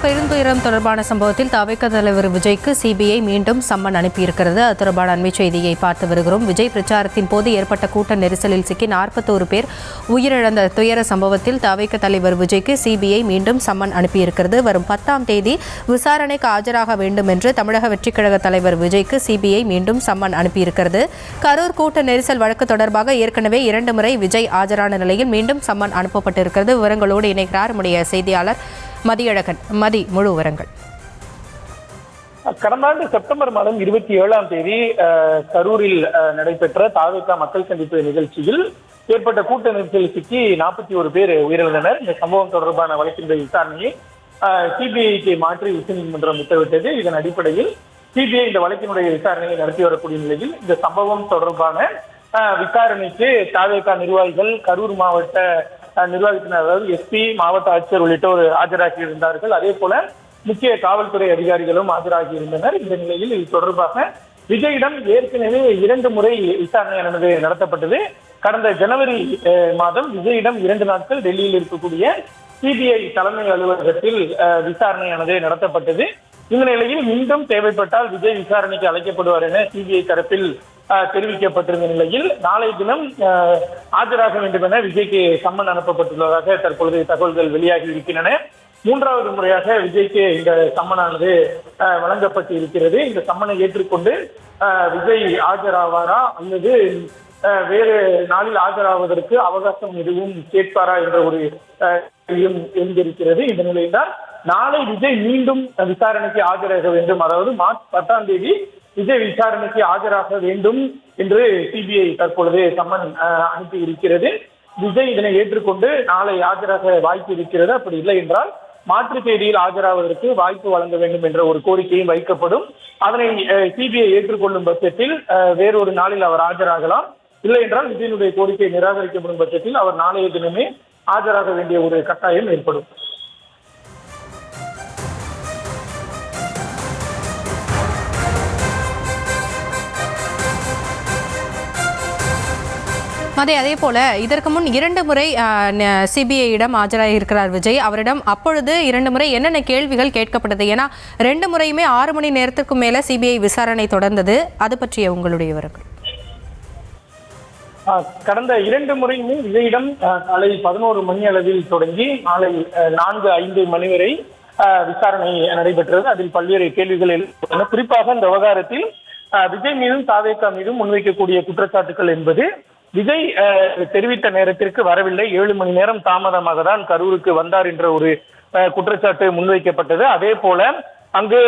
பெருந்துயரம் தொடர்பான சம்பவத்தில் தவிக தலைவர் விஜய்க்கு சிபிஐ மீண்டும் சம்மன் அனுப்பியிருக்கிறது. அது தொடர்பான அண்மை செய்தியை பார்த்து வருகிறோம். விஜய் பிரச்சாரத்தின் போது ஏற்பட்ட கூட்ட நெரிசலில் சிக்கி 41 பேர் உயிரிழந்த துயர சம்பவத்தில் தவிக தலைவர் விஜய்க்கு சிபிஐ மீண்டும் சம்மன் அனுப்பியிருக்கிறது. வரும் 10ஆம் தேதி விசாரணைக்கு ஆஜராக வேண்டும் என்று தமிழக வெற்றிக் கழக தலைவர் விஜய்க்கு சிபிஐ மீண்டும் சம்மன் அனுப்பியிருக்கிறது. கரூர் கூட்ட நெரிசல் வழக்கு தொடர்பாக ஏற்கனவே 2 முறை விஜய் ஆஜரான நிலையில் மீண்டும் சம்மன் அனுப்பப்பட்டிருக்கிறது. விவரங்களோடு இணைக்கிறார் நம்முடைய செய்தியாளர் மதியழகன். மதி, முழு விவரங்கள். கடந்த ஆண்டு செப்டம்பர் மாதம் 27ஆம் தேதி கரூரில் நடைபெற்ற தாவேகா மக்கள் சந்திப்பு நிகழ்ச்சியில் ஏற்பட்ட கூட்ட நெரிசலில் சிக்கி 41 பேர் உயிரிழந்தனர். இந்த சம்பவம் தொடர்பான வழக்கினுடைய விசாரணையை சிபிஐக்கு மாற்றி உச்சநீதிமன்றம் உத்தரவிட்டது. இதன் அடிப்படையில் சிபிஐ இந்த வழக்கினுடைய விசாரணையை நடத்தி வரக்கூடிய நிலையில் இந்த சம்பவம் தொடர்பான விசாரணைக்கு தாவேகா நிர்வாகிகள், கரூர் மாவட்ட நிர்வாகத்தினர், அதாவது எஸ்பி, மாவட்ட ஆட்சியர் உள்ளிட்டோர் ஆஜராகி இருந்தார்கள். அதே போல முக்கிய காவல்துறை அதிகாரிகளும் ஆஜராகி இருந்தனர். இந்த நிலையில் இது தொடர்பாக விஜயிடம் ஏற்கனவே 2 முறை விசாரணையானது நடத்தப்பட்டது. கடந்த ஜனவரி மாதம் விஜயிடம் 2 நாட்கள் டெல்லியில் இருக்கக்கூடிய சிபிஐ தலைமை அலுவலகத்தில் விசாரணையானது நடத்தப்பட்டது. இந்த நிலையில் மீண்டும் தேவைப்பட்டால் விஜய் விசாரணைக்கு அழைக்கப்படுவார் என சிபிஐ தரப்பில் தெரிவிக்கப்பட்டிருந்த நிலையில் நாளைய தினம் ஆஜராக வேண்டும் என விஜய்க்கு சம்மன் அனுப்பப்பட்டுள்ளதாக தற்பொழுது தகவல்கள் வெளியாகி இருக்கின்றன. 3வது முறையாக விஜய்க்கு இந்த சம்மனானது வழங்கப்பட்டு இருக்கிறது. இந்த சம்மனை ஏற்றுக்கொண்டு விஜய் ஆஜராவாரா அல்லது வேறு நாளில் ஆஜராவதற்கு அவகாசம் எதுவும் கேட்பாரா என்ற ஒரு எழுந்திருக்கிறது. இந்த நிலையில்தான் நாளை விஜய் மீண்டும் விசாரணைக்கு ஆஜராக வேண்டும், அதாவது மார்ச் 10ஆம் தேதி விஜய் விசாரணைக்கு ஆஜராக வேண்டும் என்று சிபிஐ தற்பொழுது சம்மன் அனுப்பி இருக்கிறது. விஜய் இதனை ஏற்றுக்கொண்டு நாளை ஆஜராக வாய்ப்பு இருக்கிறது. அப்படி இல்லை என்றால் மாற்று தேதியில் ஆஜராவதற்கு வாய்ப்பு வழங்க வேண்டும் என்ற ஒரு கோரிக்கையும் வைக்கப்படும். அதனை சிபிஐ ஏற்றுக்கொள்ளும் பட்சத்தில் வேறொரு நாளில் அவர் ஆஜராகலாம். இல்லை என்றால் விஜயனுடைய கோரிக்கை நிராகரிக்கப்படும் பட்சத்தில் அவர் நாளைய தினமே ஆஜராக வேண்டிய ஒரு கட்டாயம் ஏற்படும். அதே போல இதற்கு முன் 2 முறை சிபிஐயிடம் ஆஜராகியிருக்கிறார் விஜய். அவரிடம் அப்பொழுது 2 முறை என்னென்ன கேள்விகள் கேட்கப்பட்டது? ஏன்னா 2 முறையுமே 6 மணி நேரத்திற்கு மேல சிபிஐ விசாரணை தொடர்ந்தது. அது பற்றிய உங்களுடைய விவரங்கள். கடந்த 2 முறையுமே விஜயிடம் காலை 11 மணி அளவில் தொடங்கி மாலை 4-5 மணி வரை விசாரணை நடைபெற்றது. அதில் பல்வேறு கேள்விகள் எழுப்பப்பட்டன. குறிப்பாக இந்த விவகாரத்தில் விஜய் மீதும் தாவேகா மீதும் முன்வைக்கக்கூடிய குற்றச்சாட்டுகள் என்பது விஜய் தெரிவித்த நேரத்திற்கு வரவில்லை, 7 மணி நேரம் தாமதமாக தான் கரூருக்கு வந்தார் என்ற ஒரு குற்றச்சாட்டு முன்வைக்கப்பட்டது. அதே போல அங்கு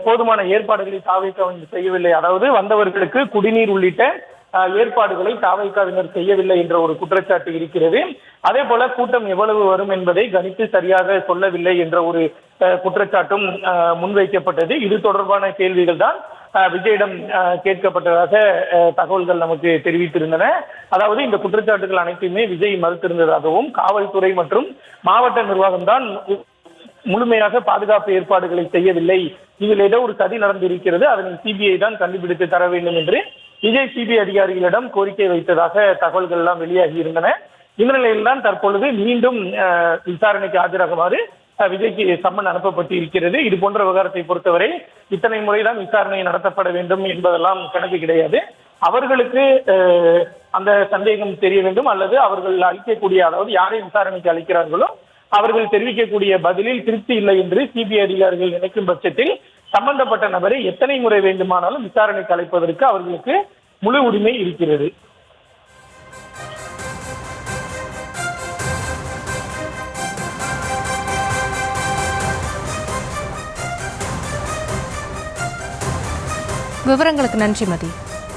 போதுமான ஏற்பாடுகளை தாவேகா செய்யவில்லை, அதாவது வந்தவர்களுக்கு குடிநீர் உள்ளிட்ட ஏற்பாடுகளை தாவேகாவினர் செய்யவில்லை என்ற ஒரு குற்றச்சாட்டு இருக்கிறது. அதே போல கூட்டம் எவ்வளவு வரும் என்பதை கணித்து சரியாக சொல்லவில்லை என்ற ஒரு குற்றச்சாட்டும் முன்வைக்கப்பட்டது. இது தொடர்பான கேள்விகள் தான் விஜயிடம் கேட்கப்பட்டதாக தகவல்கள் நமக்கு தெரிவித்திருந்தன. அதாவது இந்த குற்றச்சாட்டுகள் அனைத்துமே விஜய் மறுத்திருந்ததாகவும் காவல்துறை மற்றும் மாவட்ட நிர்வாகம் தான் முழுமையாக பாதுகாப்பு ஏற்பாடுகளை செய்யவில்லை, இதில் ஏதோ ஒரு சதி நடந்திருக்கிறது, அதனை சிபிஐ தான் கண்டுபிடித்து தர வேண்டும் என்று விஜய் சிபிஐ அதிகாரிகளிடம் கோரிக்கை வைத்ததாக தகவல்கள் எல்லாம் வெளியாகி இருந்தன. இந்த நிலையில் தான் தற்பொழுது மீண்டும் விசாரணைக்கு ஆஜராகுமாறு விஜய்க்கு சம்மன் அனுப்பப்பட்டு இருக்கிறது. இது போன்ற விவகாரத்தை பொறுத்தவரை இத்தனை முறைதான் விசாரணை நடத்தப்பட வேண்டும் என்பதெல்லாம் கணக்கு கிடையாது. அவர்களுக்கு அந்த சந்தேகம் தெரிய வேண்டும், அல்லது அவர்கள் அளிக்கக்கூடிய, அதாவது யாரை விசாரணைக்கு அளிக்கிறார்களோ அவர்கள் தெரிவிக்கக்கூடிய பதிலில் திருப்தி இல்லை என்று சிபிஐ அதிகாரிகள் நினைக்கும் பட்சத்தில் சம்பந்தப்பட்ட நபரை எத்தனை முறை வேண்டுமானாலும் விசாரணைக்கு அழைப்பதற்கு அவர்களுக்கு முழு உரிமை இருக்கிறது. விவரங்களுக்கு நன்றி மதி.